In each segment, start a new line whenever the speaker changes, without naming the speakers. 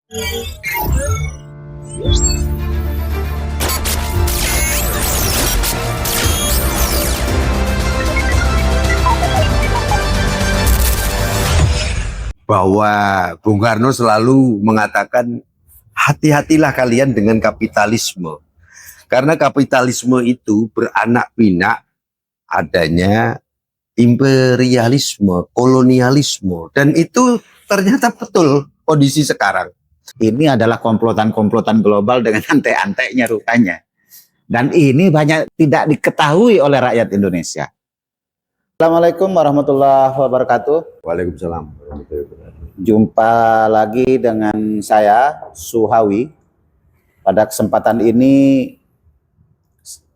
Bahwa Bung Karno selalu mengatakan hati-hatilah kalian dengan kapitalisme. Karena kapitalisme itu beranak pinak adanya imperialisme, kolonialisme. Dan itu ternyata betul kondisi sekarang.
Ini adalah komplotan-komplotan global dengan antek-anteknya rupanya. Dan ini banyak tidak diketahui oleh rakyat Indonesia. Assalamualaikum warahmatullahi wabarakatuh.
Waalaikumsalam.
Jumpa lagi dengan saya, Suhawi. Pada kesempatan ini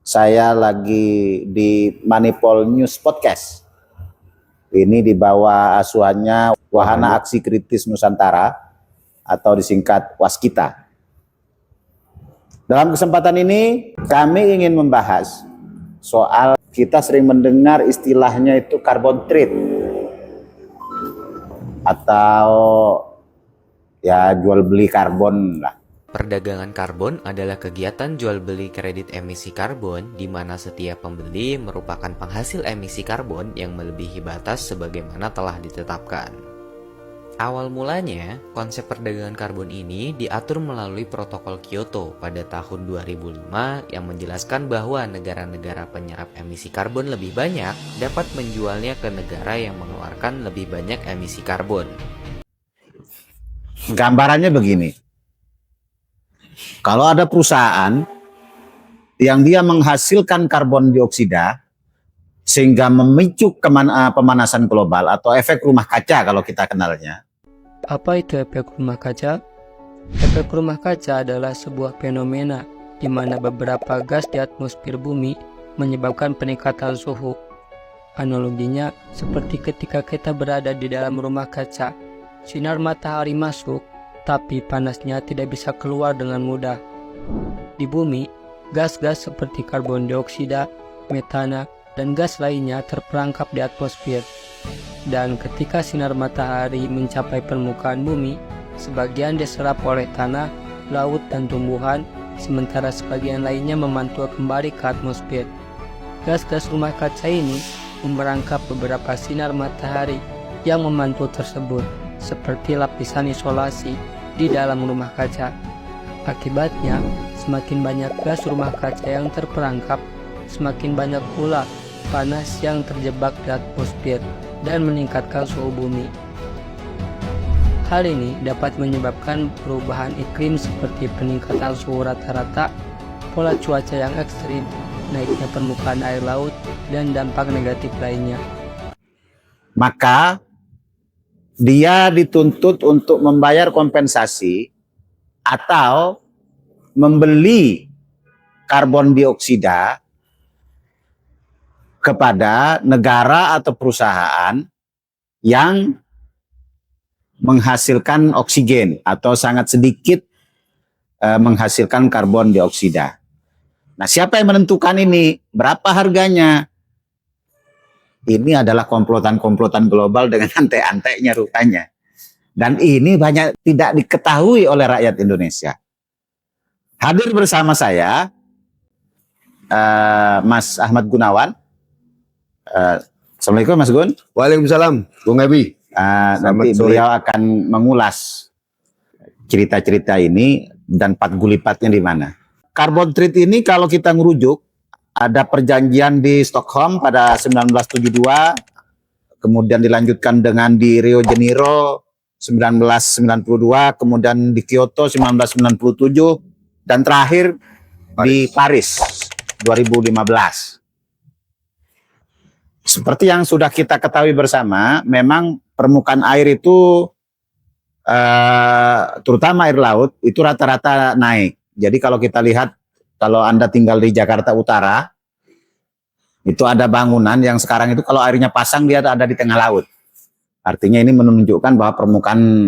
saya lagi di Manipol News Podcast. Ini di bawah asuhannya Wahana Aksi Kritis Nusantara atau disingkat Waskita. Dalam kesempatan ini kami ingin membahas soal kita sering mendengar istilahnya itu carbon trade atau ya jual beli karbon lah.
Perdagangan karbon adalah kegiatan jual beli kredit emisi karbon di mana setiap pembeli merupakan penghasil emisi karbon yang melebihi batas sebagaimana telah ditetapkan. Awal mulanya, konsep perdagangan karbon ini diatur melalui Protokol Kyoto pada tahun 2005 yang menjelaskan bahwa negara-negara penyerap emisi karbon lebih banyak dapat menjualnya ke negara yang mengeluarkan lebih banyak emisi karbon.
Gambarannya begini. Kalau ada perusahaan yang dia menghasilkan karbon dioksida sehingga memicu pemanasan global atau efek rumah kaca kalau kita kenalnya.
Apa itu efek rumah kaca? Efek rumah kaca adalah sebuah fenomena di mana beberapa gas di atmosfer bumi menyebabkan peningkatan suhu. Analoginya seperti ketika kita berada di dalam rumah kaca, sinar matahari masuk, tapi panasnya tidak bisa keluar dengan mudah. Di bumi, gas-gas seperti karbon dioksida, metana, dan gas lainnya terperangkap di atmosfer. Dan ketika sinar matahari mencapai permukaan bumi, sebagian diserap oleh tanah, laut, dan tumbuhan, sementara sebagian lainnya memantul kembali ke atmosfer. Gas-gas rumah kaca ini memerangkap beberapa sinar matahari yang memantul tersebut, seperti lapisan isolasi di dalam rumah kaca. Akibatnya, semakin banyak gas rumah kaca yang terperangkap, semakin banyak pula panas yang terjebak di atmosfer dan meningkatkan suhu bumi. Hal ini dapat menyebabkan perubahan iklim seperti peningkatan suhu rata-rata, pola cuaca yang ekstrim, naiknya permukaan air laut, dan dampak negatif lainnya.
Maka dia dituntut untuk membayar kompensasi atau membeli karbon dioksida kepada negara atau perusahaan yang menghasilkan oksigen atau sangat sedikit menghasilkan karbon dioksida. Nah, siapa yang menentukan ini? Berapa harganya? Ini adalah komplotan-komplotan global dengan antek-anteknya rupanya. Dan ini banyak tidak diketahui oleh rakyat Indonesia. Hadir bersama saya Mas Ahmad Gunawan. Assalamualaikum Mas Gun.
Waalaikumsalam, Bung Ebi.
Nanti beliau akan mengulas cerita-cerita ini dan patgulipatnya di mana. Carbon trade ini kalau kita ngerujuk, ada perjanjian di Stockholm pada 1972, kemudian dilanjutkan dengan di Rio de Janeiro 1992, kemudian di Kyoto 1997, dan terakhir di Paris 2015. Seperti yang sudah kita ketahui bersama, memang permukaan air itu, terutama air laut, itu rata-rata naik. Jadi kalau kita lihat, kalau Anda tinggal di Jakarta Utara, itu ada bangunan yang sekarang itu kalau airnya pasang, dia ada di tengah laut. Artinya ini menunjukkan bahwa permukaan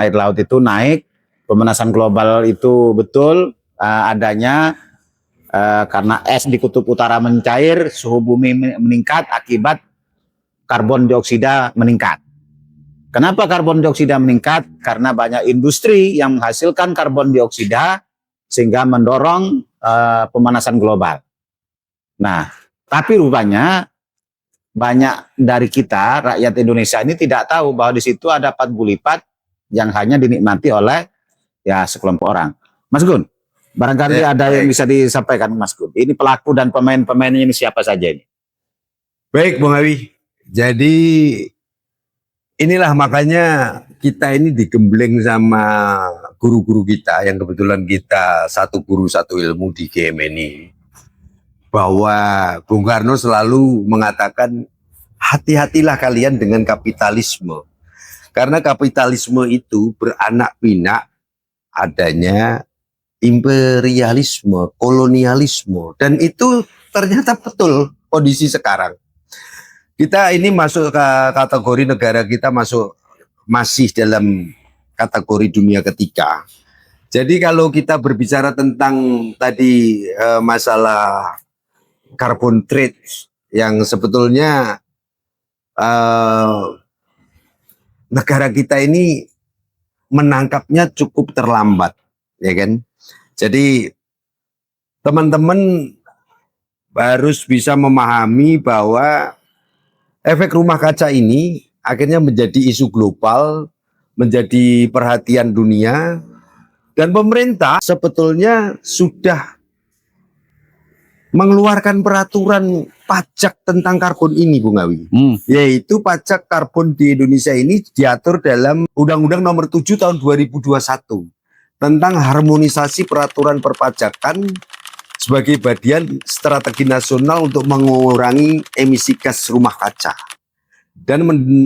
air laut itu naik, pemanasan global itu betul adanya, karena es di kutub utara mencair, suhu bumi meningkat akibat karbon dioksida meningkat. Kenapa karbon dioksida meningkat? Karena banyak industri yang menghasilkan karbon dioksida sehingga mendorong pemanasan global. Nah, tapi rupanya banyak dari kita, rakyat Indonesia ini tidak tahu bahwa di situ ada 4 lipat yang hanya dinikmati oleh ya sekelompok orang. Mas Gun, barangkali ada yang bisa disampaikan Mas Gun. Ini pelaku dan pemain-pemainnya ini siapa saja ini?
Baik, Bung Awi. Jadi inilah makanya kita ini digembleng sama guru-guru kita yang kebetulan kita satu guru satu ilmu di GM ini. Bahwa Bung Karno selalu mengatakan hati-hatilah kalian dengan kapitalisme. Karena kapitalisme itu beranak pinak adanya imperialisme, kolonialisme. Dan itu ternyata betul kondisi sekarang. Kita ini masuk ke kategori negara kita masih dalam kategori dunia ketiga. Jadi kalau kita berbicara tentang tadi masalah carbon trade yang sebetulnya negara kita ini menangkapnya cukup terlambat, ya kan? Jadi teman-teman harus bisa memahami bahwa efek rumah kaca ini akhirnya menjadi isu global, menjadi perhatian dunia, dan pemerintah sebetulnya sudah mengeluarkan peraturan pajak tentang karbon ini, Bung Awi. Yaitu pajak karbon di Indonesia ini diatur dalam Undang-Undang Nomor 7 Tahun 2021 tentang harmonisasi peraturan perpajakan sebagai bagian strategi nasional untuk mengurangi emisi gas rumah kaca dan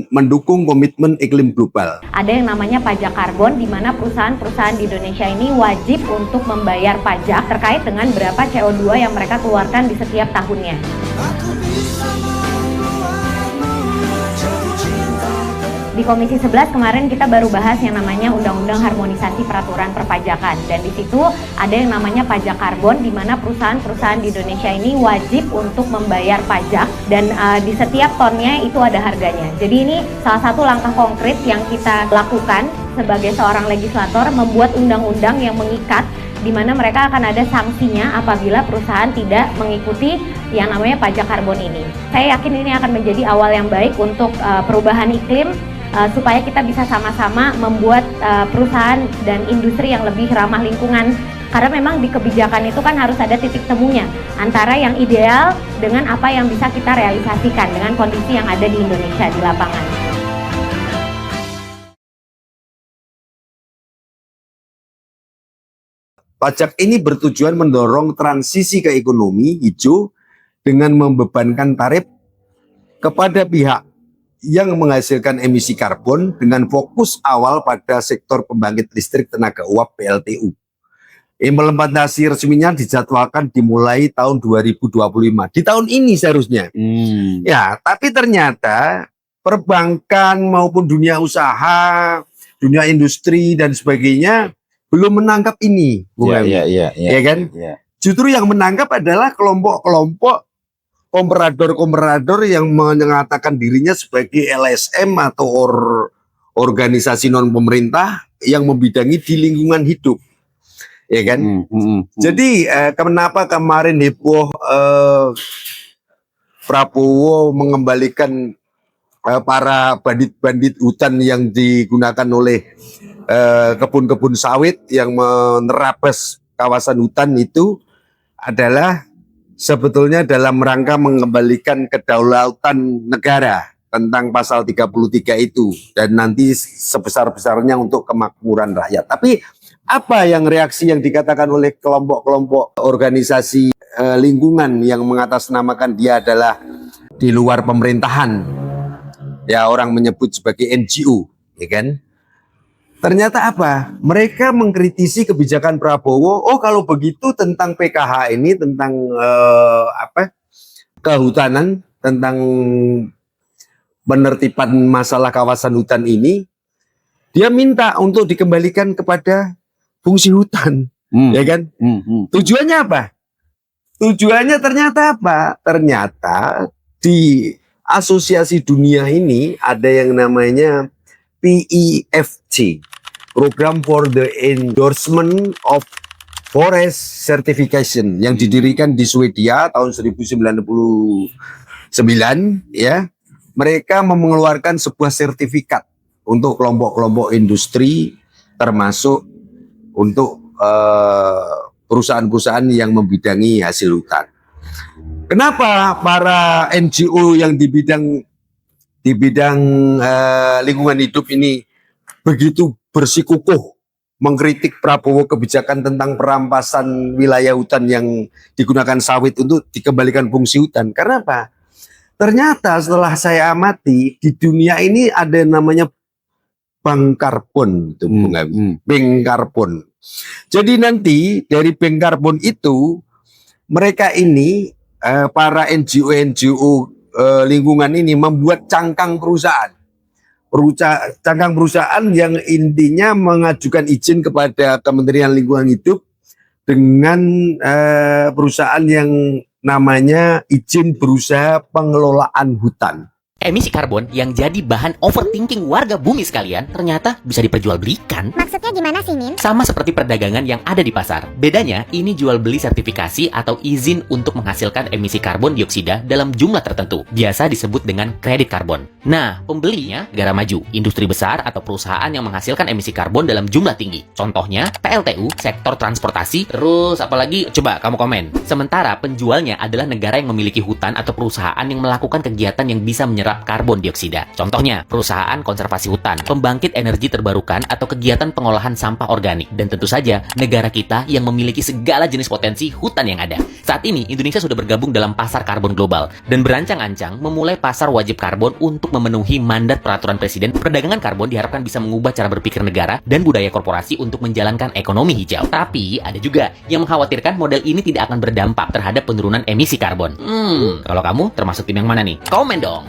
mendukung komitmen iklim global.
Ada yang namanya pajak karbon, di mana perusahaan-perusahaan di Indonesia ini wajib untuk membayar pajak terkait dengan berapa CO2 yang mereka keluarkan di setiap tahunnya. Di Komisi 11 kemarin kita baru bahas yang namanya Undang-Undang Harmonisasi Peraturan Perpajakan, dan di situ ada yang namanya pajak karbon, di mana perusahaan-perusahaan di Indonesia ini wajib untuk membayar pajak dan di setiap tonnya itu ada harganya. Jadi ini salah satu langkah konkret yang kita lakukan sebagai seorang legislator, membuat undang-undang yang mengikat, di mana mereka akan ada sanksinya apabila perusahaan tidak mengikuti yang namanya pajak karbon ini. Saya yakin ini akan menjadi awal yang baik untuk perubahan iklim, supaya kita bisa sama-sama membuat perusahaan dan industri yang lebih ramah lingkungan. Karena memang di kebijakan itu kan harus ada titik temunya antara yang ideal dengan apa yang bisa kita realisasikan dengan kondisi yang ada di Indonesia di lapangan.
Pajak ini bertujuan mendorong transisi ke ekonomi hijau dengan membebankan tarif kepada pihak yang menghasilkan emisi karbon dengan fokus awal pada sektor pembangkit listrik tenaga uap PLTU. Implementasi resminya dijadwalkan dimulai tahun 2025. Di tahun ini seharusnya. Ya, tapi ternyata perbankan maupun dunia usaha, dunia industri dan sebagainya belum menangkap ini. Ya kan?
Ya.
Justru yang menangkap adalah kelompok-kelompok komprador-komprador yang mengatakan dirinya sebagai LSM atau organisasi non pemerintah yang membidangi di lingkungan hidup, ya kan? Jadi kenapa kemarin heboh Prabowo mengembalikan para bandit-bandit hutan yang digunakan oleh kebun-kebun sawit yang menerabas kawasan hutan itu adalah sebetulnya dalam rangka mengembalikan kedaulatan negara tentang pasal 33 itu, dan nanti sebesar-besarnya untuk kemakmuran rakyat. Tapi apa yang reaksi yang dikatakan oleh kelompok-kelompok organisasi lingkungan yang mengatasnamakan dia adalah di luar pemerintahan, ya orang menyebut sebagai NGO, ya kan? Ternyata apa? Mereka mengkritisi kebijakan Prabowo. Oh, kalau begitu tentang PKH ini, tentang kehutanan, tentang penertiban masalah kawasan hutan ini, dia minta untuk dikembalikan kepada fungsi hutan, ya kan? Tujuannya apa? Tujuannya ternyata apa? Ternyata di asosiasi dunia ini ada yang namanya PEFC, Program for the Endorsement of Forest Certification, yang didirikan di Swedia tahun 1999 ya. Mereka mengeluarkan sebuah sertifikat untuk kelompok-kelompok industri, termasuk untuk perusahaan-perusahaan yang membidangi hasil hutan. Kenapa para NGO yang di bidang lingkungan hidup ini begitu bersikukuh mengkritik Prabowo kebijakan tentang perampasan wilayah hutan yang digunakan sawit untuk dikembalikan fungsi hutan? Karena apa? Ternyata setelah saya amati, di dunia ini ada yang namanya bank karbon, itu bank karbon. Jadi nanti dari bank karbon itu mereka ini para NGO lingkungan ini membuat cangkang perusahaan. Cangkang perusahaan yang intinya mengajukan izin kepada Kementerian Lingkungan Hidup dengan perusahaan yang namanya izin berusaha pengelolaan hutan.
Emisi karbon yang jadi bahan overthinking warga bumi sekalian ternyata bisa diperjualbelikan.
Maksudnya gimana sih, Min?
Sama seperti perdagangan yang ada di pasar. Bedanya, ini jual beli sertifikasi atau izin untuk menghasilkan emisi karbon dioksida dalam jumlah tertentu. Biasa disebut dengan kredit karbon. Nah, pembelinya negara maju, industri besar atau perusahaan yang menghasilkan emisi karbon dalam jumlah tinggi. Contohnya, PLTU, sektor transportasi, terus apalagi, coba kamu komen. Sementara penjualnya adalah negara yang memiliki hutan atau perusahaan yang melakukan kegiatan yang bisa menyerap karbon dioksida. Contohnya, perusahaan konservasi hutan, pembangkit energi terbarukan, atau kegiatan pengolahan sampah organik. Dan tentu saja, negara kita yang memiliki segala jenis potensi hutan yang ada. Saat ini, Indonesia sudah bergabung dalam pasar karbon global dan berancang-ancang memulai pasar wajib karbon untuk memenuhi mandat peraturan Presiden. Perdagangan karbon diharapkan bisa mengubah cara berpikir negara dan budaya korporasi untuk menjalankan ekonomi hijau. Tapi, ada juga yang mengkhawatirkan model ini tidak akan berdampak terhadap penurunan emisi karbon. Kalau kamu termasuk tim yang mana nih? Komen dong!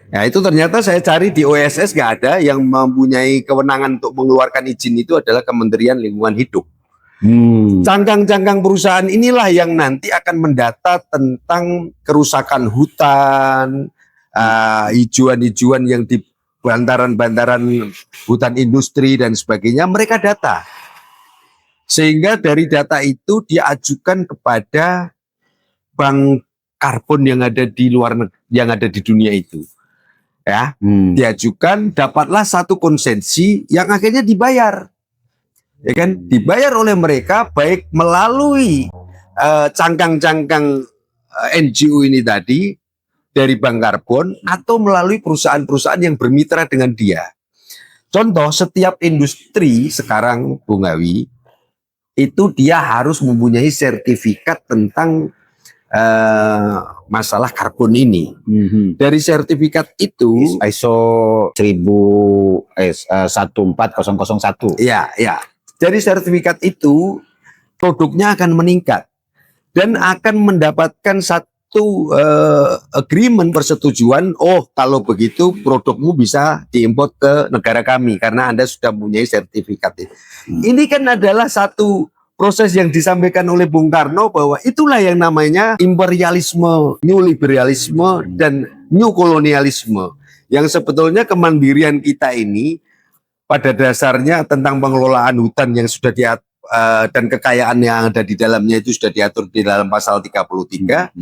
Nah itu ternyata saya cari di OSS nggak ada, yang mempunyai kewenangan untuk mengeluarkan izin itu adalah Kementerian Lingkungan Hidup. Cangkang-cangkang perusahaan inilah yang nanti akan mendata tentang kerusakan hutan, hijauan-hijauan yang di bantaran-bantaran hutan industri dan sebagainya, mereka data. Sehingga dari data itu diajukan kepada bank karbon yang ada di luar yang ada di dunia itu. Ya, diajukan, dapatlah satu konsensi yang akhirnya dibayar. Ya kan? Dibayar oleh mereka baik melalui cangkang-cangkang NGO ini tadi dari bank karbon atau melalui perusahaan-perusahaan yang bermitra dengan dia. Contoh, setiap industri sekarang, Bung Awi, itu dia harus mempunyai sertifikat tentang masalah karbon ini. Dari sertifikat itu
ISO 14001.
ya, dari sertifikat itu produknya akan meningkat dan akan mendapatkan satu agreement, persetujuan. Oh, kalau begitu produkmu bisa diimpor ke negara kami karena Anda sudah mempunyai sertifikat. Ini kan adalah satu proses yang disampaikan oleh Bung Karno bahwa itulah yang namanya imperialisme, new liberalisme, dan new kolonialisme. Yang sebetulnya kemandirian kita ini pada dasarnya tentang pengelolaan hutan yang sudah dan kekayaan yang ada di dalamnya itu sudah diatur di dalam pasal 33,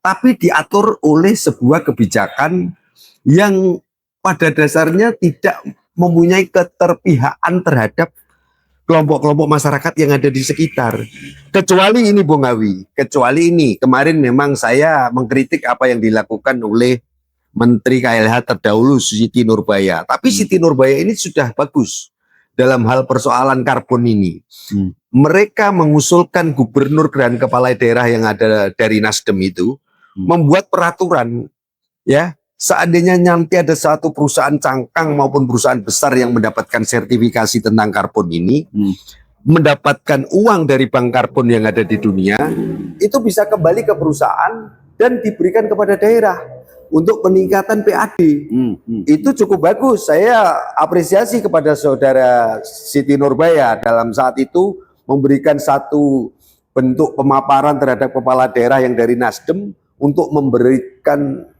tapi diatur oleh sebuah kebijakan yang pada dasarnya tidak mempunyai keterpihakan terhadap kelompok-kelompok masyarakat yang ada di sekitar. Kecuali ini, Bung Awi, kecuali ini. Kemarin memang saya mengkritik apa yang dilakukan oleh Menteri KLH terdahulu, Siti Nurbaya. Tapi Siti Nurbaya ini sudah bagus dalam hal persoalan karbon ini. Mereka mengusulkan gubernur dan kepala daerah yang ada dari Nasdem itu membuat peraturan, ya. Seandainya nanti ada satu perusahaan cangkang maupun perusahaan besar yang mendapatkan sertifikasi tentang karbon ini, mendapatkan uang dari bank karbon yang ada di dunia, itu bisa kembali ke perusahaan dan diberikan kepada daerah untuk peningkatan PAD. Itu cukup bagus. Saya apresiasi kepada saudara Siti Nurbaya dalam saat itu memberikan satu bentuk pemaparan terhadap kepala daerah yang dari Nasdem untuk memberikan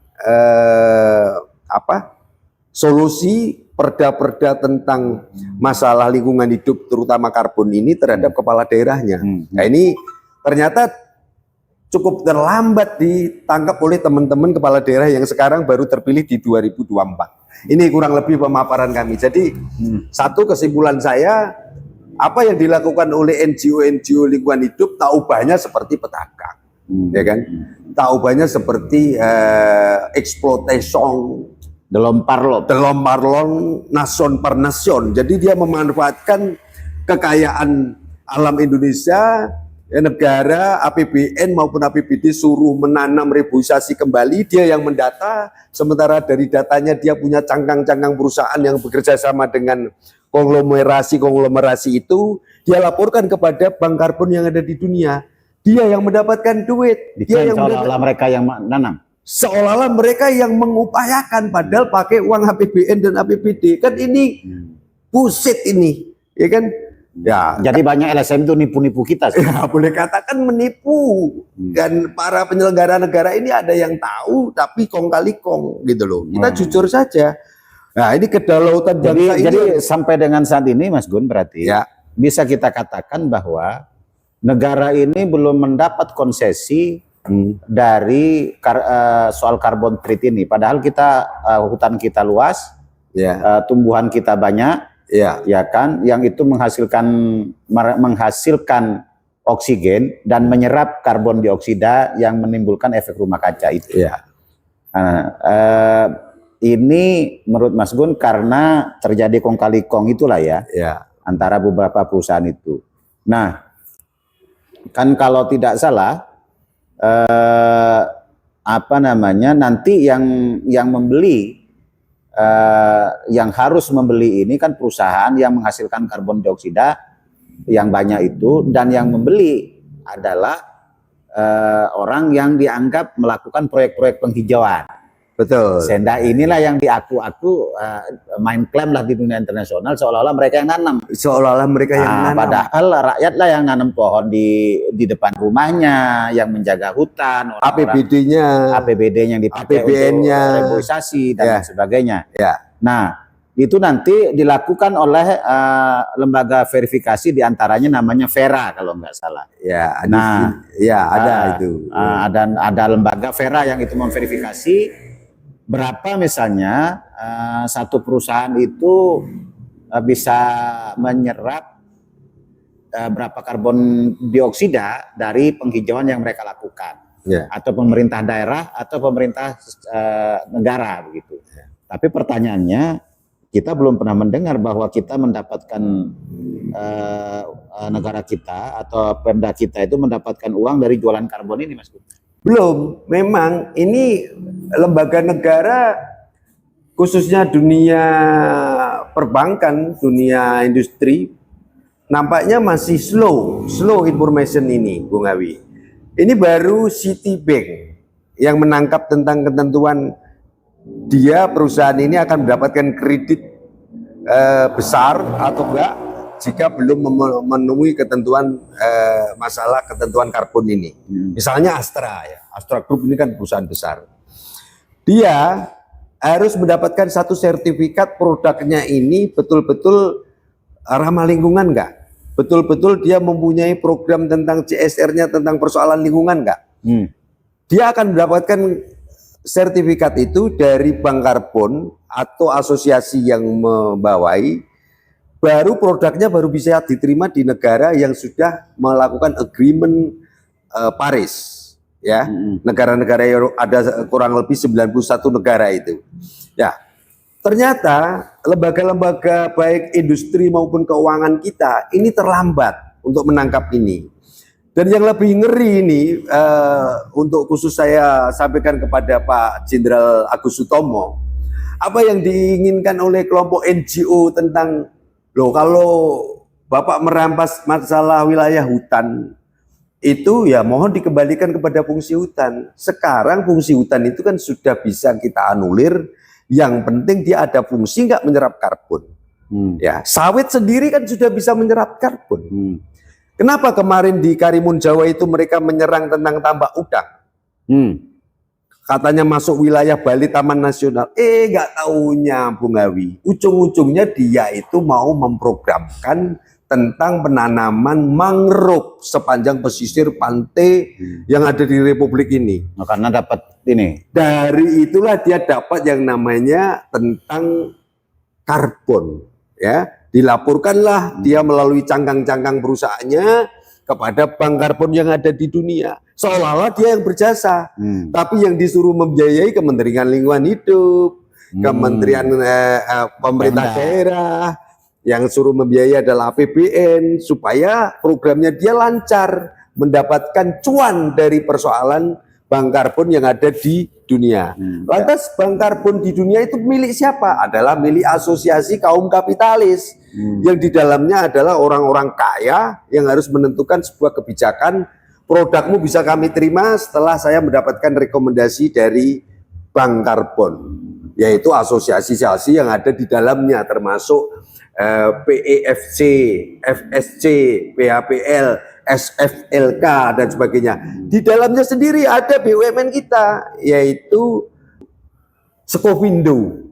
solusi perda-perda tentang masalah lingkungan hidup terutama karbon ini terhadap kepala daerahnya. Nah ini ternyata cukup terlambat ditangkap oleh teman-teman kepala daerah yang sekarang baru terpilih di 2024. Ini kurang lebih pemaparan kami. Jadi satu kesimpulan saya, apa yang dilakukan oleh NGO lingkungan hidup tak ubahnya seperti petaka, ya kan? Tak ubahnya seperti exploitation
Delom
parlon nasion per nasion. Jadi dia memanfaatkan kekayaan alam Indonesia, negara, APBN maupun APBD suruh menanam reboisasi kembali, dia yang mendata, sementara dari datanya dia punya cangkang-cangkang perusahaan yang bekerja sama dengan konglomerasi itu, dia laporkan kepada bank karbon yang ada di dunia. Dia yang mendapatkan duit, dia yang
seolah-olah mereka yang menanam.
Seolah-olah mereka yang mengupayakan, padahal pakai uang APBN dan APBD. Kan ini bullshit ini, ya kan? Ya,
Jadi banyak LSM itu nipu-nipu kita.
ya boleh katakan menipu. Dan para penyelenggara negara ini ada yang tahu, tapi kong kali kong gitu loh. Kita jujur saja. Nah ini kedaulatan bangsa ini.
Jadi sampai dengan saat ini Mas Gun berarti
Ya.
bisa kita katakan bahwa negara ini belum mendapat konsesi dari soal carbon trade ini. Padahal kita hutan kita luas,
Ya,
tumbuhan kita banyak,
ya,
ya kan, yang itu menghasilkan oksigen dan menyerap karbon dioksida yang menimbulkan efek rumah kaca itu.
ya,
Nah, ini menurut Mas Gun karena terjadi kong kali kong itulah ya
ya,
antara beberapa perusahaan itu. Nah, kan kalau tidak salah nanti yang membeli yang harus membeli ini kan perusahaan yang menghasilkan karbon dioksida yang banyak itu, dan yang membeli adalah orang yang dianggap melakukan proyek-proyek penghijauan.
betul.
Sehingga inilah yang diaku-aku main klaim lah di dunia internasional seolah-olah mereka yang nanam.
Seolah-olah mereka yang nanam.
Padahal rakyatlah yang nanam pohon di depan rumahnya, yang menjaga hutan,
APBD-nya,
APBD-nya yang dipakai
APBN-nya,
untuk reboisasi dan
Ya.
lain sebagainya.
ya,
Nah, itu nanti dilakukan oleh lembaga verifikasi, diantaranya namanya Vera kalau nggak salah.
ya,
Nah,
ya ada itu.
Ada lembaga Vera yang itu memverifikasi berapa misalnya satu perusahaan itu bisa menyerap berapa karbon dioksida dari penghijauan yang mereka lakukan,
Ya.
atau pemerintah daerah atau pemerintah negara begitu. Tapi pertanyaannya, kita belum pernah mendengar bahwa kita mendapatkan negara kita atau Pemda kita itu mendapatkan uang dari jualan karbon ini, Mas.
Belum, memang ini lembaga negara khususnya dunia perbankan, dunia industri nampaknya masih slow information ini, Bung Awi. Ini baru Citibank yang menangkap tentang ketentuan dia perusahaan ini akan mendapatkan kredit besar atau enggak jika belum memenuhi ketentuan masalah ketentuan karbon ini. Misalnya Astra ya, Astra Group ini kan perusahaan besar. Dia harus mendapatkan satu sertifikat produknya ini betul-betul ramah lingkungan enggak? Betul-betul dia mempunyai program tentang CSR-nya tentang persoalan lingkungan enggak? Dia akan mendapatkan sertifikat itu dari bank karbon atau asosiasi yang membawai. Baru produknya baru bisa diterima di negara yang sudah melakukan agreement Paris, ya. Negara-negara yang ada kurang lebih 91 negara itu. Ya, ternyata lembaga-lembaga baik industri maupun keuangan kita ini terlambat untuk menangkap ini. Dan yang lebih ngeri ini untuk khusus saya sampaikan kepada Pak Jenderal Agus Sutomo, apa yang diinginkan oleh kelompok NGO tentang loh, kalau Bapak merampas masalah wilayah hutan itu ya mohon dikembalikan kepada fungsi hutan. Sekarang fungsi hutan itu kan sudah bisa kita anulir. Yang penting dia ada fungsi nggak menyerap karbon. Ya, sawit sendiri kan sudah bisa menyerap karbon. Kenapa kemarin di Karimun Jawa itu mereka menyerang tentang tambak udang? katanya masuk wilayah Bali Taman Nasional. Nggak taunya Bung Awi, ujung-ujungnya dia itu mau memprogramkan tentang penanaman mangrove sepanjang pesisir pantai yang ada di Republik ini.
Nah, karena dapat ini.
Dari itulah dia dapat yang namanya tentang karbon, ya. Dilaporkanlah dia melalui cangkang-cangkang perusahaannya kepada bank karbon yang ada di dunia. Seolah-olah dia yang berjasa, tapi yang disuruh membiayai Kementerian Lingkungan Hidup, Kementerian pemerintah daerah, yang suruh membiayai adalah APBN supaya programnya dia lancar mendapatkan cuan dari persoalan bank karbon yang ada di dunia. Lantas bank karbon di dunia itu milik siapa? Adalah milik asosiasi kaum kapitalis yang di dalamnya adalah orang-orang kaya yang harus menentukan sebuah kebijakan. Produkmu bisa kami terima setelah saya mendapatkan rekomendasi dari bank karbon, yaitu asosiasi-asosiasi yang ada di dalamnya termasuk PEFC, FSC, PHPL, SFLK dan sebagainya. Di dalamnya sendiri ada BUMN kita, yaitu Skovindo.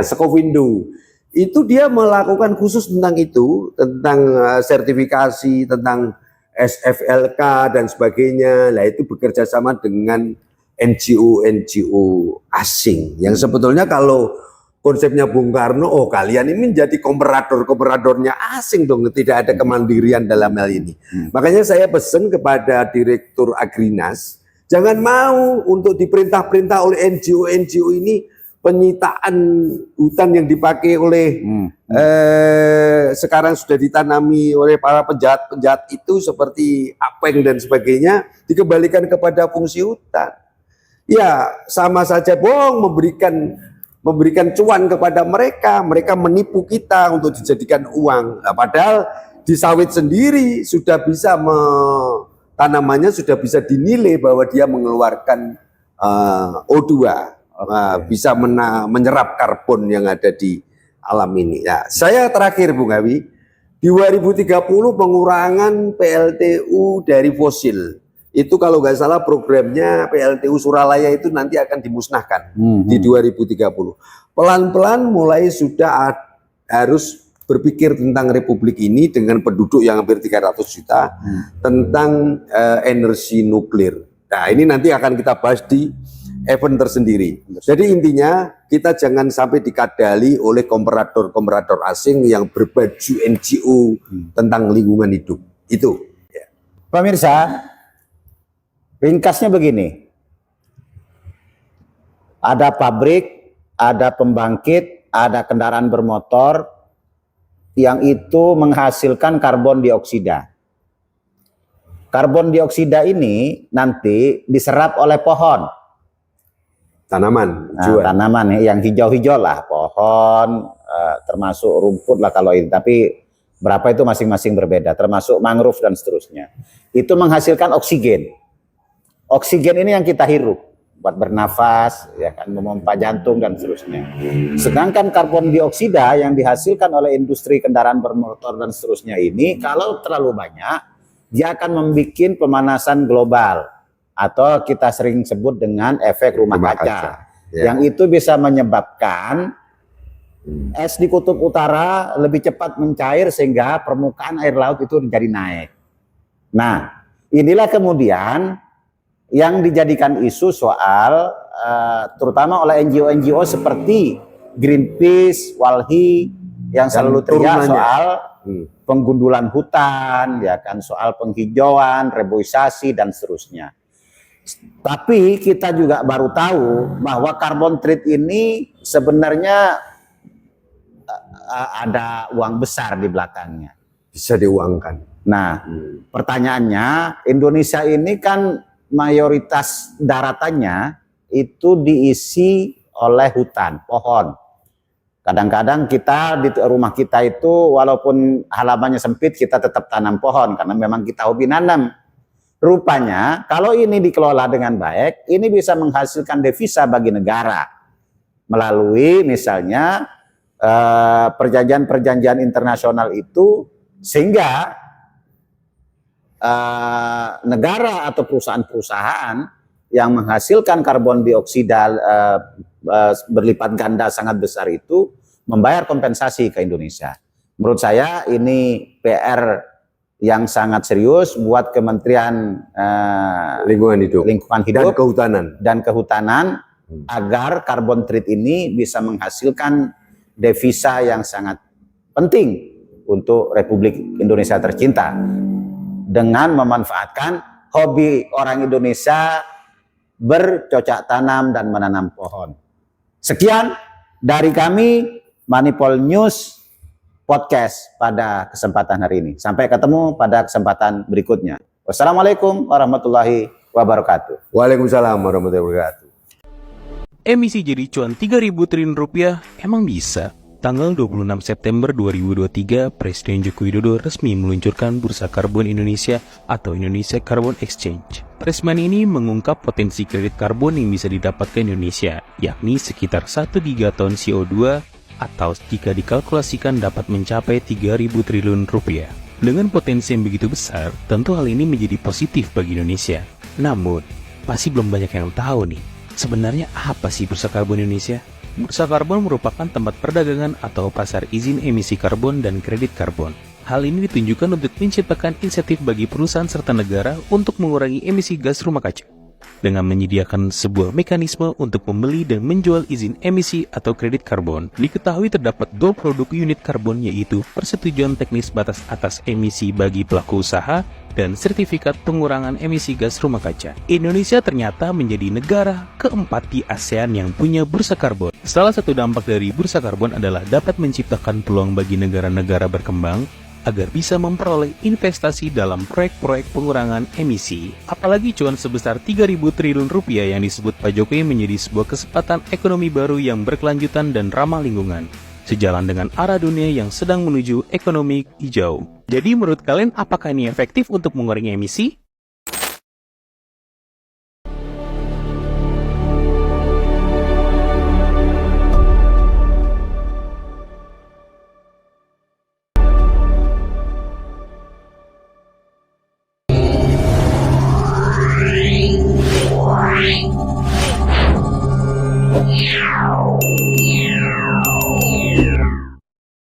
Skovindo. Itu dia melakukan khusus tentang itu, tentang sertifikasi, tentang SFLK dan sebagainya. Lah itu bekerja sama dengan NGO asing yang sebetulnya kalau konsepnya Bung Karno, kalian ini menjadi komperadornya asing dong, tidak ada kemandirian dalam hal ini. Makanya saya pesan kepada Direktur Agrinas, jangan mau untuk diperintah-perintah oleh NGO ini penyitaan hutan yang dipakai oleh sekarang sudah ditanami oleh para penjahat-penjahat itu seperti apeng dan sebagainya, dikembalikan kepada fungsi hutan. Ya sama saja bohong memberikan cuan kepada mereka menipu kita untuk dijadikan uang. Nah, padahal di sawit sendiri sudah bisa tanamannya sudah bisa dinilai bahwa dia mengeluarkan O2, bisa menyerap karbon yang ada di alam ini. Nah, saya terakhir Bung Awi, di 2030 pengurangan PLTU dari fosil. Itu kalau nggak salah programnya PLTU Suralaya itu nanti akan dimusnahkan di 2030. Pelan-pelan mulai sudah harus berpikir tentang republik ini dengan penduduk yang hampir 300 juta tentang energi nuklir. Nah ini nanti akan kita bahas di event tersendiri. Jadi intinya kita jangan sampai dikadali oleh komperator asing yang berbaju NGO tentang lingkungan hidup. Itu.
Pemirsa, ringkasnya begini, ada pabrik, ada pembangkit, ada kendaraan bermotor yang itu menghasilkan karbon dioksida. Karbon dioksida ini nanti diserap oleh pohon.
Tanaman,
tanaman yang hijau-hijau lah, pohon, termasuk rumput lah kalau ini, tapi berapa itu masing-masing berbeda, termasuk mangrove dan seterusnya. Itu menghasilkan oksigen. Oksigen ini yang kita hirup buat bernafas, ya kan, memompa jantung dan seterusnya. Sedangkan karbon dioksida yang dihasilkan oleh industri kendaraan bermotor dan seterusnya ini, kalau terlalu banyak, dia akan membuat pemanasan global atau kita sering sebut dengan efek rumah kaca. Yang itu bisa menyebabkan es di kutub utara lebih cepat mencair sehingga permukaan air laut itu jadi naik. Nah, inilah kemudian yang dijadikan isu soal terutama oleh NGO seperti Greenpeace, Walhi yang selalu teriak soal penggundulan hutan, ya kan, soal penghijauan, reboisasi dan seterusnya. Tapi kita juga baru tahu bahwa carbon trade ini sebenarnya ada uang besar di belakangnya.
Bisa diuangkan.
Nah, pertanyaannya, Indonesia ini kan mayoritas daratannya itu diisi oleh hutan, pohon. Kadang-kadang kita di rumah kita itu walaupun halamannya sempit kita tetap tanam pohon karena memang kita hobi nanam. Rupanya kalau ini dikelola dengan baik, ini bisa menghasilkan devisa bagi negara melalui misalnya perjanjian-perjanjian internasional itu, sehingga negara atau perusahaan-perusahaan yang menghasilkan karbon dioksida berlipat ganda sangat besar itu membayar kompensasi ke Indonesia. Menurut saya ini PR yang sangat serius buat Kementerian
Lingkungan hidup
Hidup
dan kehutanan.
dan Kehutanan agar carbon trade ini bisa menghasilkan devisa yang sangat penting untuk Republik Indonesia tercinta dengan memanfaatkan hobi orang Indonesia bercocok tanam dan menanam pohon. Sekian dari kami Moneypol News Podcast pada kesempatan hari ini. Sampai ketemu pada kesempatan berikutnya. Wassalamualaikum warahmatullahi wabarakatuh.
Waalaikumsalam warahmatullahi wabarakatuh.
Emisi jadi cuan 3.000 triliun rupiah emang bisa? Tanggal 26 September 2023, Presiden Joko Widodo resmi meluncurkan Bursa Karbon Indonesia atau Indonesia Carbon Exchange. Resmian ini mengungkap potensi kredit karbon yang bisa didapatkan Indonesia, yakni sekitar 1 gigaton CO2 atau jika dikalkulasikan dapat mencapai 3.000 triliun rupiah. Dengan potensi yang begitu besar, tentu hal ini menjadi positif bagi Indonesia. Namun, masih belum banyak yang tahu nih, sebenarnya apa sih Bursa Karbon Indonesia? Bursa karbon merupakan tempat perdagangan atau pasar izin emisi karbon dan kredit karbon. Hal ini ditunjukkan untuk menciptakan insentif bagi perusahaan serta negara untuk mengurangi emisi gas rumah kaca. Dengan menyediakan sebuah mekanisme untuk membeli dan menjual izin emisi atau kredit karbon, diketahui terdapat dua produk unit karbon yaitu persetujuan teknis batas atas emisi bagi pelaku usaha dan sertifikat pengurangan emisi gas rumah kaca. Indonesia ternyata menjadi negara keempat di ASEAN yang punya bursa karbon. Salah satu dampak dari bursa karbon adalah dapat menciptakan peluang bagi negara-negara berkembang agar bisa memperoleh investasi dalam proyek-proyek pengurangan emisi. Apalagi cuan sebesar 3.000 triliun rupiah yang disebut Pak Jokowi menjadi sebuah kesempatan ekonomi baru yang berkelanjutan dan ramah lingkungan, sejalan dengan arah dunia yang sedang menuju ekonomi hijau. Jadi menurut kalian apakah ini efektif untuk mengurangi emisi?